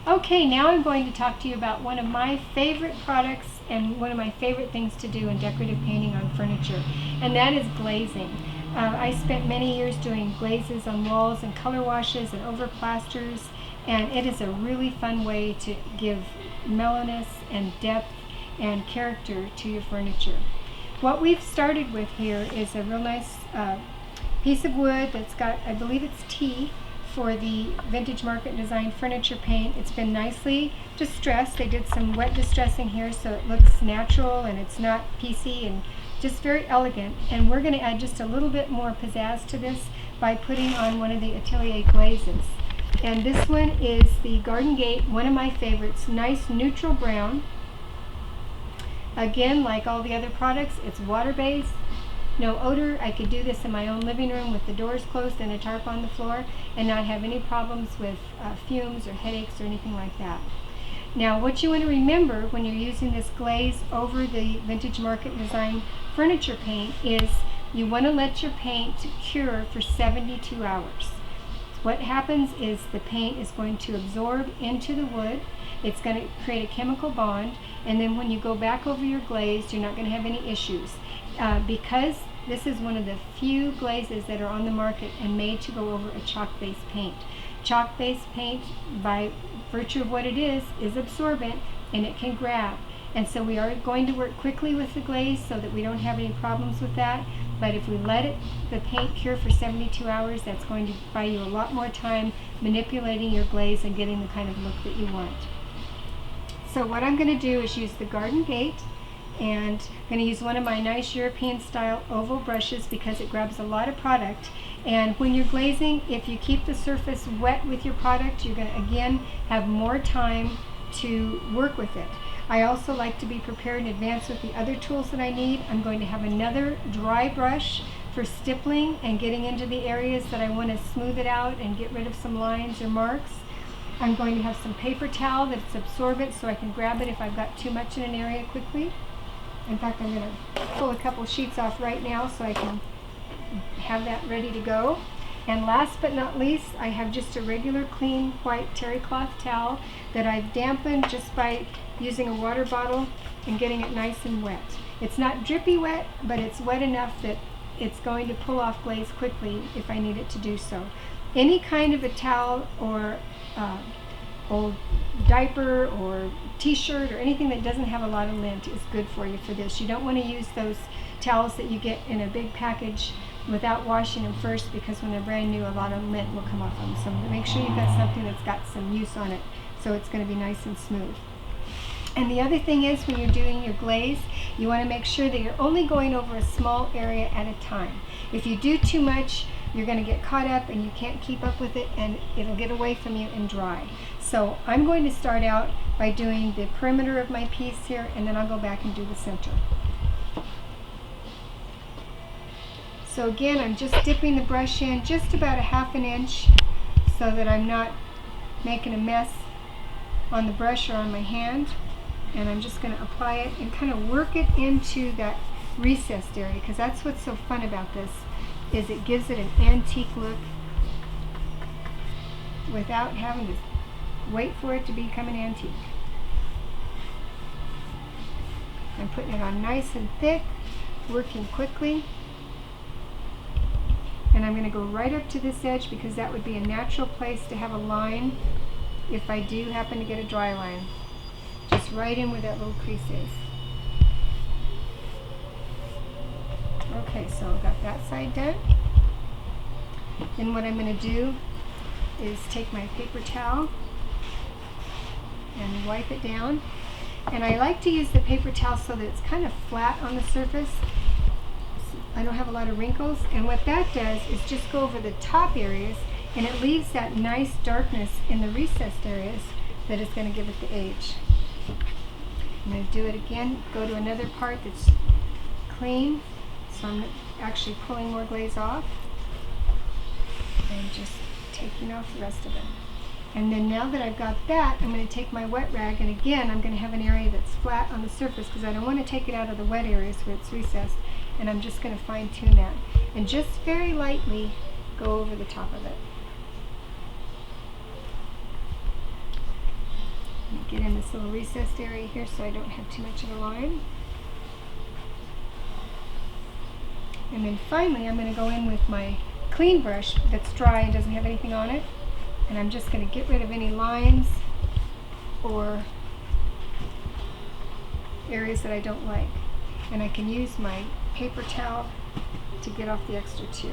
Okay, now I'm going to talk to you about one of my favorite products and one of my favorite things to do in decorative painting on furniture, and that is glazing. I spent many years doing glazes on walls and color washes and over plasters, and it is a really fun way to give mellowness and depth and character to your furniture. What we've started with here is a real nice piece of wood that's got, I believe it's tea, for the Vintage Market Design furniture paint. It's been nicely distressed. They did some wet distressing here so it looks natural and it's not piecey and just very elegant. And we're going to add just a little bit more pizzazz to this by putting on one of the Atelier glazes. And this one is the Garden Gate, one of my favorites, nice neutral brown. Again, like all the other products, it's water-based. No odor. I could do this in my own living room with the doors closed and a tarp on the floor and not have any problems with fumes or headaches or anything like that. Now, what you want to remember when you're using this glaze over the Vintage Market Design furniture paint is you want to let your paint cure for 72 hours. What happens is the paint is going to absorb into the wood. It's going to create a chemical bond, and then when you go back over your glaze, you're not going to have any issues. Because this is one of the few glazes that are on the market and made to go over a chalk-based paint. Chalk-based paint, by virtue of what it is absorbent and it can grab. And so we are going to work quickly with the glaze so that we don't have any problems with that. But if we let the paint cure for 72 hours, that's going to buy you a lot more time manipulating your glaze and getting the kind of look that you want. So what I'm going to do is use the Garden Gate, and I'm going to use one of my nice European style oval brushes because it grabs a lot of product. And when you're glazing, if you keep the surface wet with your product, you're going to again have more time to work with it. I also like to be prepared in advance with the other tools that I need. I'm going to have another dry brush for stippling and getting into the areas that I want to smooth it out and get rid of some lines or marks. I'm going to have some paper towel that's absorbent so I can grab it if I've got too much in an area quickly. In fact, I'm going to pull a couple sheets off right now so I can have that ready to go. And last but not least, I have just a regular clean white terry cloth towel that I've dampened just by using a water bottle and getting it nice and wet. It's not drippy wet, but it's wet enough that it's going to pull off glaze quickly if I need it to do so. Any kind of a towel or old diaper or t-shirt or anything that doesn't have a lot of lint is good for you for this. You don't want to use those towels that you get in a big package without washing them first, because when they're brand new a lot of lint will come off them. So make sure you've got something that's got some use on it so it's going to be nice and smooth. And the other thing is, when you're doing your glaze, you want to make sure that you're only going over a small area at a time. If you do too much, you're going to get caught up and you can't keep up with it and it'll get away from you and dry. So I'm going to start out by doing the perimeter of my piece here, and then I'll go back and do the center. So again, I'm just dipping the brush in just about a ½ inch so that I'm not making a mess on the brush or on my hand. And I'm just going to apply it and kind of work it into that recessed area, because that's what's so fun about this, is it gives it an antique look without having to wait for it to become an antique. I'm putting it on nice and thick, working quickly. And I'm going to go right up to this edge because that would be a natural place to have a line if I do happen to get a dry line. Just right in where that little crease is. Okay, so I've got that side done. Then what I'm going to do is take my paper towel and wipe it down. And I like to use the paper towel so that it's kind of flat on the surface. I don't have a lot of wrinkles, and what that does is just go over the top areas, and it leaves that nice darkness in the recessed areas that is going to give it the age. I'm going to do it again, go to another part that's clean, so I'm actually pulling more glaze off and just taking off the rest of it. And then now that I've got that, I'm going to take my wet rag, and again I'm going to have an area that's flat on the surface because I don't want to take it out of the wet areas where it's recessed, and I'm just going to fine tune that and just very lightly go over the top of it. get in this little recessed area here so I don't have too much of a line. And then finally I'm going to go in with my clean brush that's dry and doesn't have anything on it, and I'm just going to get rid of any lines or areas that I don't like. And I can use my paper towel to get off the extra too.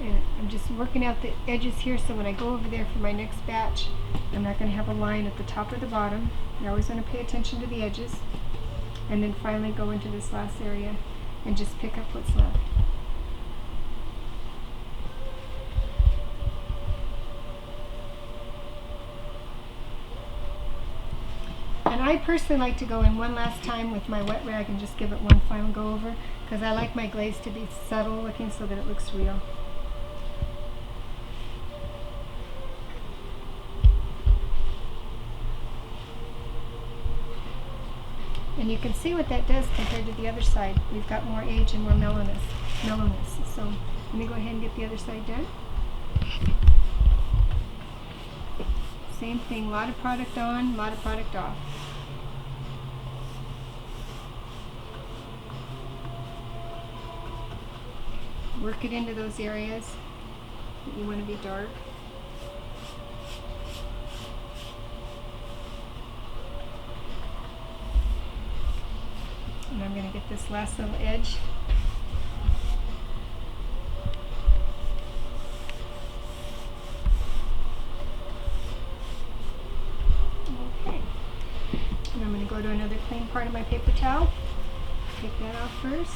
And I'm just working out the edges here so when I go over there for my next batch, I'm not going to have a line at the top or the bottom. You always want to pay attention to the edges. And then finally go into this last area and just pick up what's left. And I personally like to go in one last time with my wet rag and just give it one final go over, because I like my glaze to be subtle looking so that it looks real. And you can see what that does compared to the other side. We've got more age and more mellowness. So let me go ahead and get the other side done. Same thing, a lot of product on, a lot of product off. Work it into those areas that you want to be dark. And I'm going to get this last little edge. Okay. And I'm going to go to another clean part of my paper towel. Take that off first.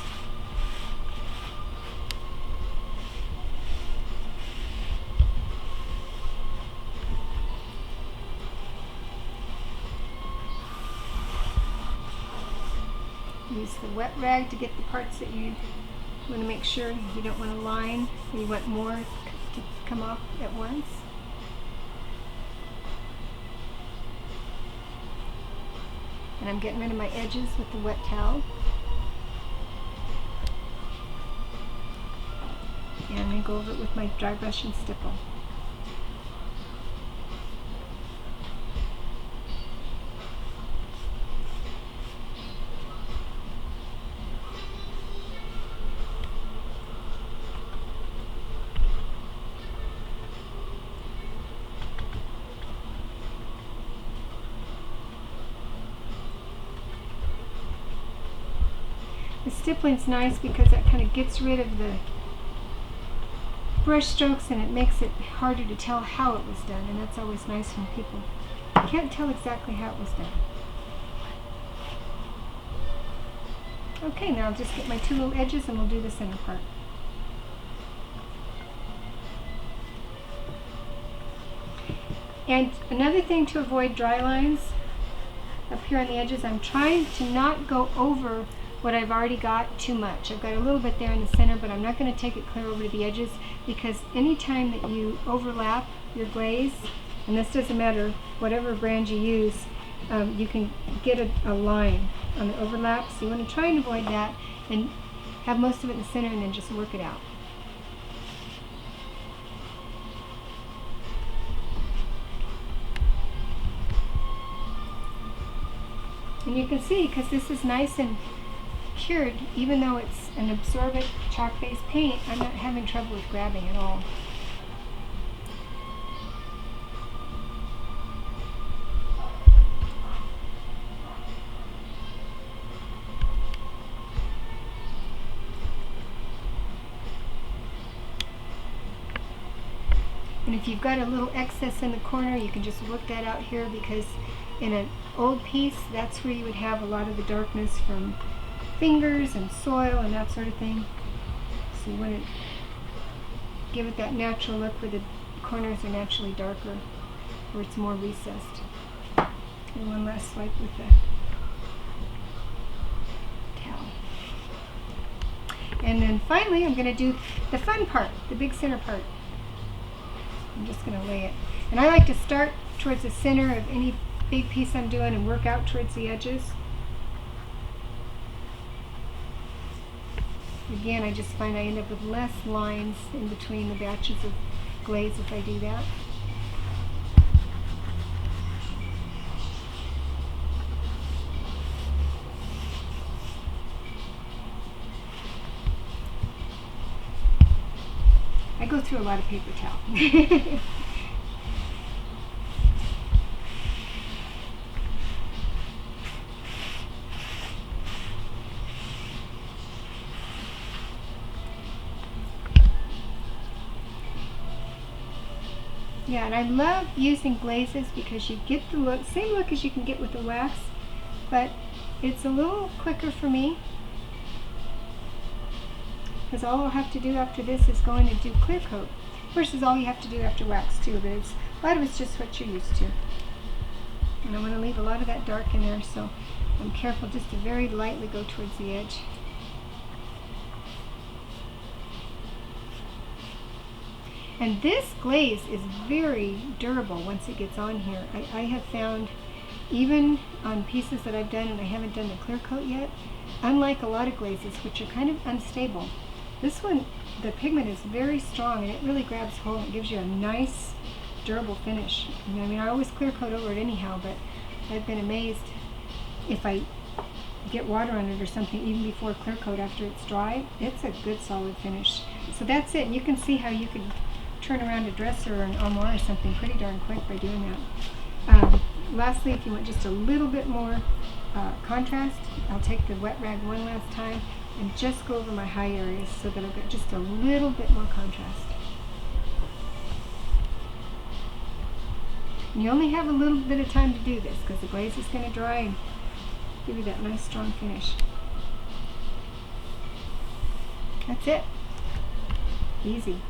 Use the wet rag to get the parts that you want to make sure you don't want a line, or you want more to come off at once. And I'm getting rid of my edges with the wet towel. And I'm going to go over it with my dry brush and stipple. The stippling's nice because that kind of gets rid of the brush strokes and it makes it harder to tell how it was done, and that's always nice when people can't tell exactly how it was done. Okay, now I'll just get my two little edges and we'll do the center part. And another thing to avoid dry lines up here on the edges, I'm trying to not go over what I've already got too much. I've got a little bit there in the center, but I'm not going to take it clear over to the edges, because anytime that you overlap your glaze, and this doesn't matter whatever brand you use, you can get a line on the overlap. So you want to try and avoid that and have most of it in the center and then just work it out. And you can see, because this is nice and cured, even though it's an absorbent chalk-based paint, I'm not having trouble with grabbing at all. And if you've got a little excess in the corner, you can just work that out here, because in an old piece, that's where you would have a lot of the darkness from fingers and soil and that sort of thing. So you want to give it that natural look where the corners are naturally darker, where it's more recessed. And one last swipe with the towel. And then finally I'm going to do the fun part, the big center part. I'm just going to lay it. And I like to start towards the center of any big piece I'm doing and work out towards the edges. Again, I just find I end up with less lines in between the batches of glaze if I do that. I go through a lot of paper towel. Yeah, and I love using glazes because you get the look, same look as you can get with the wax, but it's a little quicker for me because all I'll have to do after this is go in and do clear coat versus all you have to do after wax too, but it's, a lot of it's just what you're used to. And I want to leave a lot of that dark in there, so I'm careful just to very lightly go towards the edge. And this glaze is very durable once it gets on here. I have found, even on pieces that I've done and I haven't done the clear coat yet, unlike a lot of glazes which are kind of unstable, this one, the pigment is very strong and it really grabs hold and gives you a nice durable finish. I mean, I always clear coat over it anyhow, but I've been amazed if I get water on it or something even before clear coat after it's dry, it's a good solid finish. So that's it. And you can see how you can turn around a dresser or an armoire or something pretty darn quick by doing that. Lastly, if you want just a little bit more contrast, I'll take the wet rag one last time and just go over my high areas so that I've got just a little bit more contrast. And you only have a little bit of time to do this because the glaze is going to dry and give you that nice strong finish. That's it. Easy.